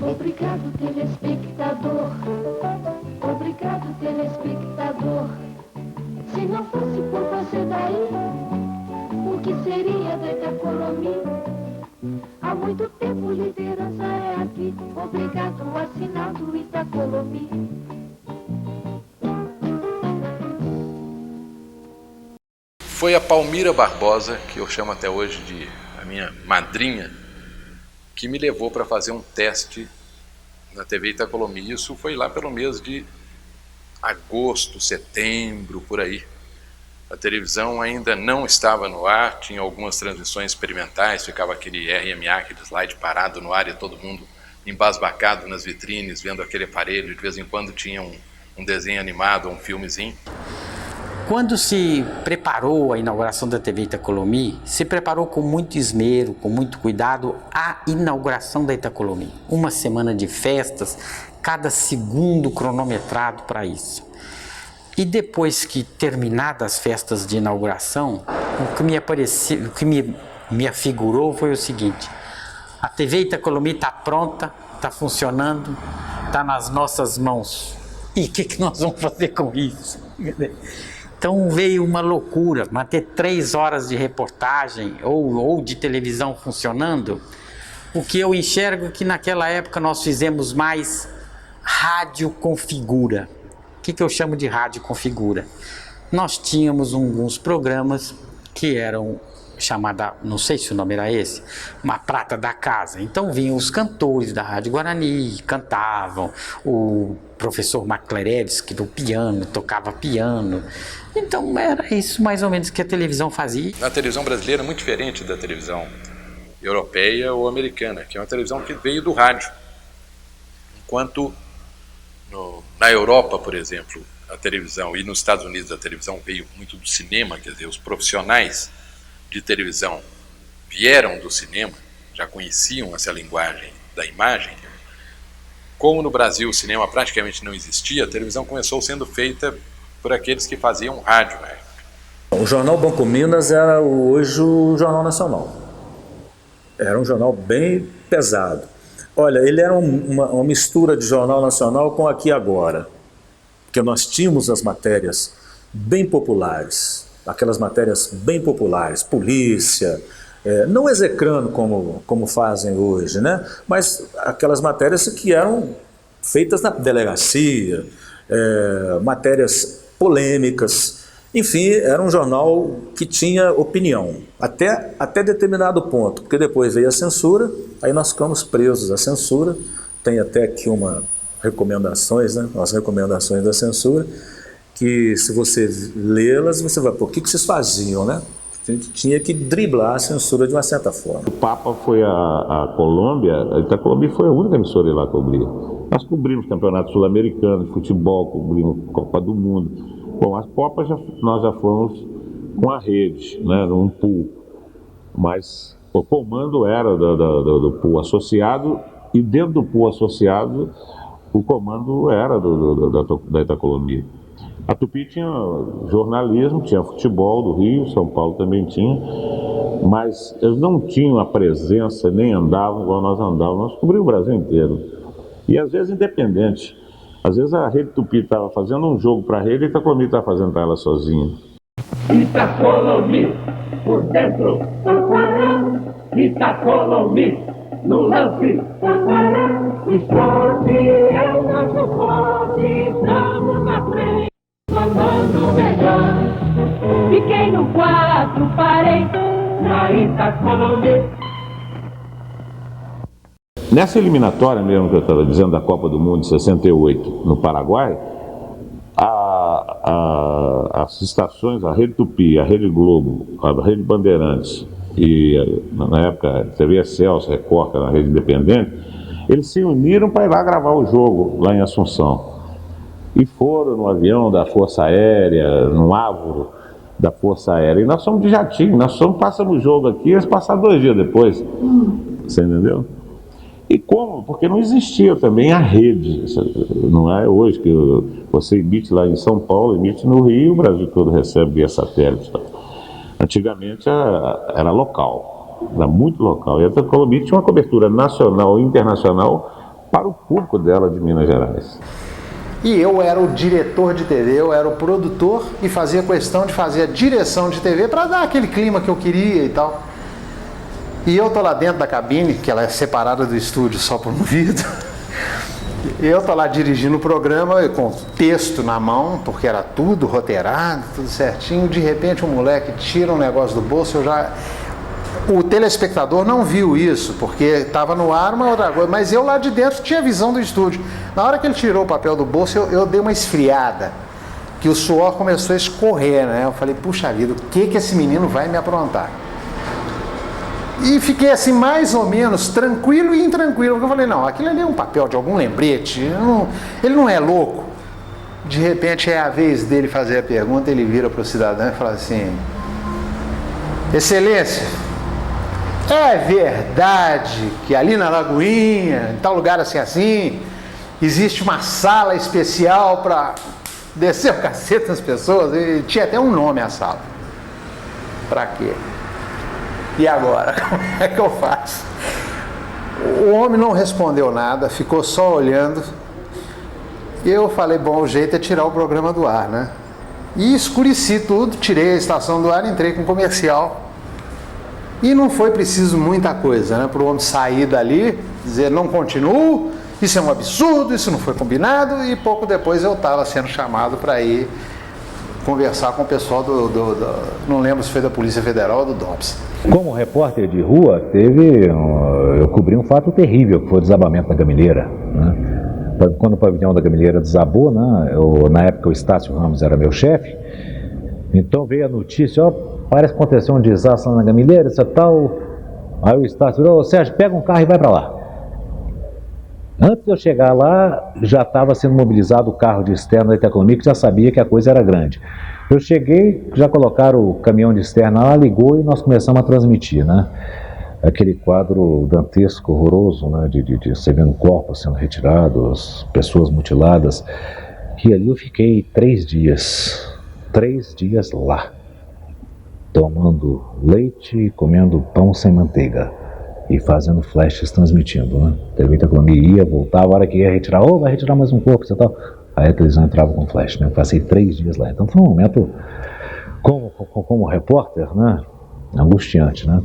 Obrigado, telespectador. Obrigado, telespectador. Se não fosse por você daí, o que seria da Itacolomi? Há muito tempo liderança é aqui. Obrigado, assinado Itacolomi. Foi a Palmira Barbosa, que eu chamo até hoje de a minha madrinha, que me levou para fazer um teste na TV Itacolomi. Isso foi lá pelo mês de agosto, setembro, por aí. A televisão ainda não estava no ar, tinha algumas transmissões experimentais, ficava aquele RMA, aquele slide parado no ar e todo mundo embasbacado nas vitrines, vendo aquele aparelho. De vez em quando tinha um desenho animado, um filmezinho. Quando se preparou a inauguração da TV Itacolomi, se preparou com muito esmero, com muito cuidado, a inauguração da Itacolomi. Uma semana de festas, cada segundo cronometrado para isso. E depois que terminadas as festas de inauguração, o que me afigurou foi o seguinte: a TV Itacolomi está pronta, está funcionando, está nas nossas mãos. E o que nós vamos fazer com isso? Então veio uma loucura, manter 3 horas de reportagem ou de televisão funcionando. O que eu enxergo que naquela época nós fizemos mais rádio configura. O que eu chamo de rádio configura? Nós tínhamos alguns programas que eram chamada, não sei se o nome era esse, uma prata da casa. Então vinham os cantores da Rádio Guarani, cantavam, o professor Maclerevski do piano, tocava piano. Então era isso mais ou menos que a televisão fazia. A televisão brasileira é muito diferente da televisão europeia ou americana, que é uma televisão que veio do rádio. Enquanto na Europa, por exemplo, a televisão, e nos Estados Unidos a televisão veio muito do cinema, quer dizer, os profissionais de televisão vieram do cinema, já conheciam essa linguagem da imagem. Como no Brasil o cinema praticamente não existia, a televisão começou sendo feita por aqueles que faziam rádio na época. O jornal Banco Minas era hoje o Jornal Nacional. Era um jornal bem pesado. Olha, ele era uma mistura de Jornal Nacional com Aqui e Agora, porque nós tínhamos as matérias bem populares, aquelas matérias bem populares, polícia, não execrando como fazem hoje, né? Mas aquelas matérias que eram feitas na delegacia, matérias polêmicas, enfim, era um jornal que tinha opinião, até determinado ponto, porque depois veio a censura, aí nós ficamos presos à censura. Tem até aqui recomendações, né? As recomendações da censura, que se você lê-las, você vai, por que vocês faziam, né? A gente tinha que driblar a censura de uma certa forma. O Papa foi à Colômbia, a Itacolomi foi a única emissora ir lá cobrir. Nós cobrimos campeonato sul-americano de futebol, cobrimos Copa do Mundo. Bom, as Copas nós já fomos com a rede, né, num pool, mas o comando era do pool associado, e dentro do pool associado o comando era da Itacolomi. A Tupi tinha jornalismo, tinha futebol do Rio, São Paulo também tinha, mas eles não tinham a presença, nem andavam igual nós andávamos. Nós cobrimos o Brasil inteiro, e às vezes independente. Às vezes a Rede Tupi estava fazendo um jogo para a rede e a Itacolomi estava fazendo para ela sozinha. Itacolomi, por dentro, Itacolomi, no lance, esporte é o nosso forte, estamos na frente, mandando melhor. Fiquei no 4, parei na Itacolomi. Nessa eliminatória mesmo que eu estava dizendo, da Copa do Mundo de 68 no Paraguai, as estações, a Rede Tupi, a Rede Globo, a Rede Bandeirantes e, na época, a TV Excelsior, Record, que era a Rede Independente, eles se uniram para ir lá gravar o jogo, lá em Assunção. E foram no avião da Força Aérea, no Ávoro da Força Aérea. E nós somos de jatinho, passamos o jogo aqui, eles passaram 2 dias depois. Você entendeu? E como? Porque não existia também a rede. Não é hoje que você emite lá em São Paulo, emite no Rio, o Brasil todo recebe via satélite. Antigamente era local. era muito local. E a Itacolomi tinha uma cobertura nacional e internacional para o público dela de Minas Gerais. E eu era o diretor de TV, eu era o produtor e fazia questão de fazer a direção de TV para dar aquele clima que eu queria e tal. E eu tô lá dentro da cabine, que ela é separada do estúdio só por um vidro. Eu tô lá dirigindo o programa com texto na mão, porque era tudo roteirado, tudo certinho. De repente um moleque tira um negócio do bolso, o telespectador não viu isso, porque estava no ar uma outra coisa, mas eu lá de dentro tinha visão do estúdio. Na hora que ele tirou o papel do bolso, eu dei uma esfriada, que o suor começou a escorrer, né? Eu falei, puxa vida, o que esse menino vai me aprontar? E fiquei assim mais ou menos tranquilo e intranquilo, porque eu falei, não, aquilo ali é um papel de algum lembrete, ele não é louco. De repente é a vez dele fazer a pergunta, ele vira para o cidadão e fala assim, Excelência, é verdade que ali na Lagoinha, em tal lugar assim, existe uma sala especial para descer o cacete nas pessoas? E tinha até um nome a sala. Pra quê? E agora? Como é que eu faço? O homem não respondeu nada, ficou só olhando. E eu falei, bom, o jeito é tirar o programa do ar, né? E escureci tudo, tirei a estação do ar, entrei com comercial. E não foi preciso muita coisa, né? Para o homem sair dali, dizer, não continuo, isso é um absurdo, isso não foi combinado. E pouco depois eu estava sendo chamado para ir conversar com o pessoal não lembro se foi da Polícia Federal ou do DOPS. Como repórter de rua, eu cobri um fato terrível, que foi o desabamento da Gameleira, né? Quando o pavilhão da Gameleira desabou, né? Na época o Estácio Ramos era meu chefe, então veio a notícia, parece que aconteceu um desastre lá na Gameleira, isso é tal. Aí o Estácio falou, Sérgio, pega um carro e vai para lá. Antes de eu chegar lá, já estava sendo mobilizado o carro de externo da Itacolomi, que já sabia que a coisa era grande. Eu cheguei, já colocaram o caminhão de externa lá, ligou e nós começamos a transmitir, né? Aquele quadro dantesco, horroroso, né? De você vendo corpos sendo retirados, pessoas mutiladas. E ali eu fiquei 3 dias lá, tomando leite e comendo pão sem manteiga. E fazendo flashes transmitindo, né? A TV Itacolomi ia, voltava, a hora que ia retirar, vai retirar mais um corpo, e tal. Aí a televisão entrava com flash, né? Eu passei 3 dias lá. Então foi um momento, como repórter, né? Angustiante, né?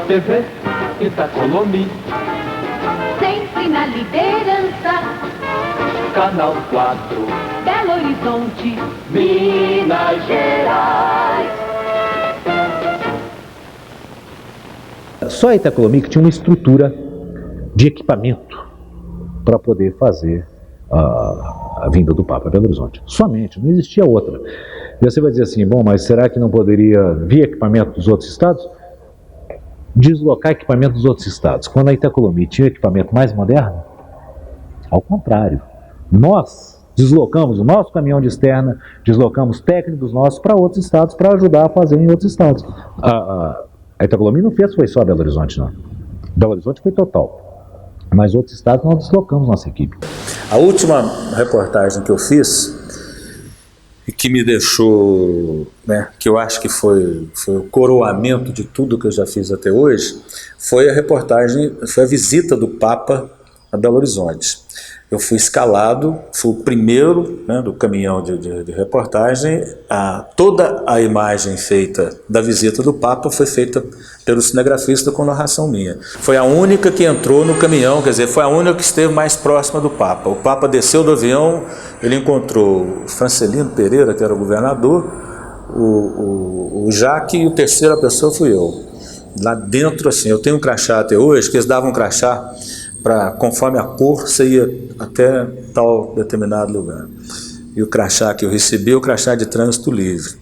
TV Itacolomi, Sempre na liderança, Canal 4, Belo Horizonte, Minas Gerais. Só a Itacolomi que tinha uma estrutura de equipamento para poder fazer a vinda do Papa a Belo Horizonte. Somente, não existia outra. E você vai dizer assim, bom, mas será que não poderia vir equipamento dos outros estados? Deslocar equipamento dos outros estados. Quando a Itacolomi tinha um equipamento mais moderno, ao contrário, nós deslocamos o nosso caminhão de externa, deslocamos técnicos nossos para outros estados para ajudar a fazer em outros estados. A Itacolomi não fez, foi só Belo Horizonte, não. Belo Horizonte foi total. Mas outros estados nós deslocamos nossa equipe. A última reportagem que eu fiz, e que me deixou, né, que eu acho que foi o coroamento de tudo que eu já fiz até hoje, foi a visita do Papa a Belo Horizonte. Eu fui escalado, fui o primeiro, né, do caminhão de reportagem. Toda a imagem feita da visita do Papa foi feita pelo cinegrafista com narração minha. Foi a única que entrou no caminhão, quer dizer, foi a única que esteve mais próxima do Papa. O Papa desceu do avião, ele encontrou o Francelino Pereira, que era o governador, o Jaque, e a terceira pessoa fui eu. Lá dentro, assim, eu tenho um crachá até hoje, que eles davam um crachá conforme a cor, você ia até tal determinado lugar. E o crachá que eu recebi é o crachá de trânsito livre.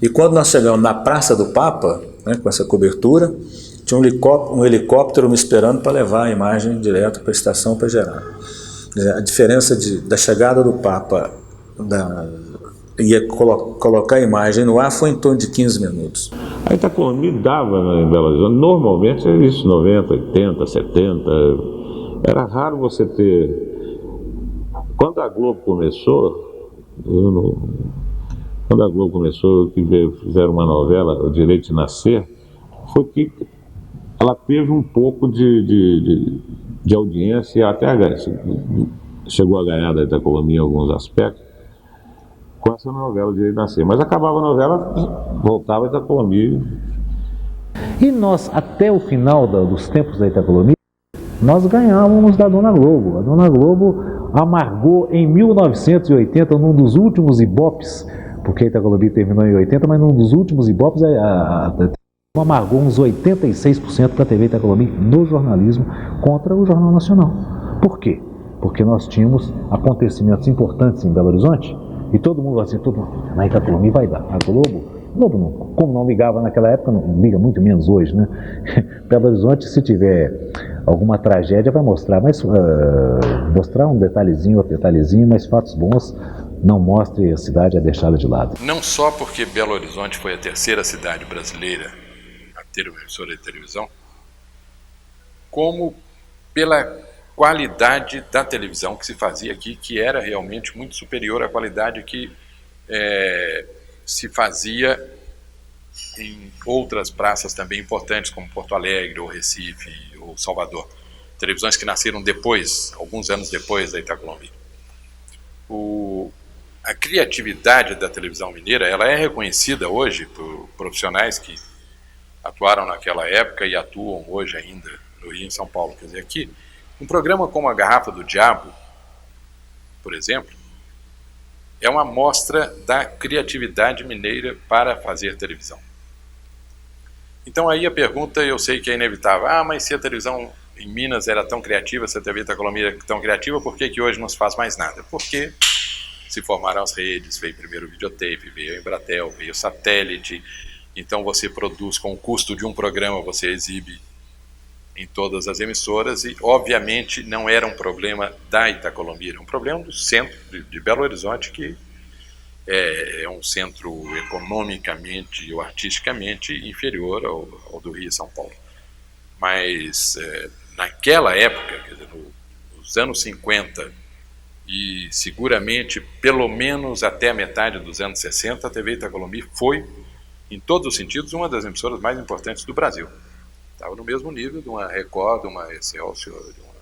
E quando nós chegamos na Praça do Papa, né, com essa cobertura, tinha um helicóptero me esperando para levar a imagem direto para a estação para gerar. A diferença da chegada do Papa e colocar a imagem no ar foi em torno de 15 minutos. A Itacolomi dava em Belo Horizonte, normalmente é isso, 90, 80, 70... Era raro você ter... Quando a Globo começou, Quando a Globo começou, que fizeram uma novela, O Direito de Nascer, foi que ela teve um pouco de audiência, até chegou a ganhar da Itacolomi em alguns aspectos, com essa novela, O Direito de Nascer. Mas acabava a novela, voltava a Itacolomi. E nós, até o final dos tempos da Itacolomi, nós ganhávamos da Dona Globo. A Dona Globo amargou em 1980, num dos últimos Ibopes, porque a Itacolomi terminou em 80, mas num dos últimos Ibopes amargou uns 86% para a TV Itacolomi no jornalismo contra o Jornal Nacional. Por quê? Porque nós tínhamos acontecimentos importantes em Belo Horizonte e todo mundo assim, na Itacolomi vai dar. A Globo não, como não ligava naquela época, não liga muito menos hoje, né? Belo Horizonte, se tiver alguma tragédia, vai mostrar, mas mostrar um detalhezinho, outro detalhezinho, mas fatos bons, não mostre a cidade a deixá-la de lado. Não só porque Belo Horizonte foi a terceira cidade brasileira a ter uma emissora de televisão, como pela qualidade da televisão que se fazia aqui, que era realmente muito superior à qualidade que se fazia em outras praças também importantes, como Porto Alegre, ou Recife, ou Salvador. Televisões que nasceram depois, alguns anos depois da Itacolomi. A criatividade da televisão mineira, ela é reconhecida hoje por profissionais que atuaram naquela época e atuam hoje ainda no Rio e em São Paulo. Quer dizer, aqui, um programa como A Garrafa do Diabo, por exemplo, é uma amostra da criatividade mineira para fazer televisão. Então aí a pergunta, eu sei que é inevitável, mas se a televisão em Minas era tão criativa, se a TV Itacolomi era tão criativa, por que hoje não se faz mais nada? Porque se formaram as redes, veio primeiro o videotape, veio a Embratel, veio o satélite, então você produz com o custo de um programa, você exibe em todas as emissoras e obviamente não era um problema da Itacolomi, era um problema do centro de Belo Horizonte, que é um centro economicamente ou artisticamente inferior ao do Rio e São Paulo. Mas naquela época, quer dizer, nos anos 50 e seguramente pelo menos até a metade dos anos 60, a TV Itacolomi foi, em todos os sentidos, uma das emissoras mais importantes do Brasil. Estava no mesmo nível de uma Record, de uma Excelsior, de uma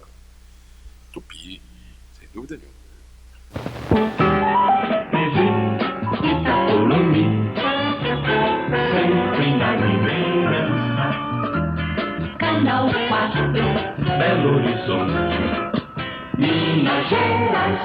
Tupi, sem dúvida nenhuma. TV Itacolomi, sempre na lembrança. Canal 4, Belo Horizonte, Minas Gerais.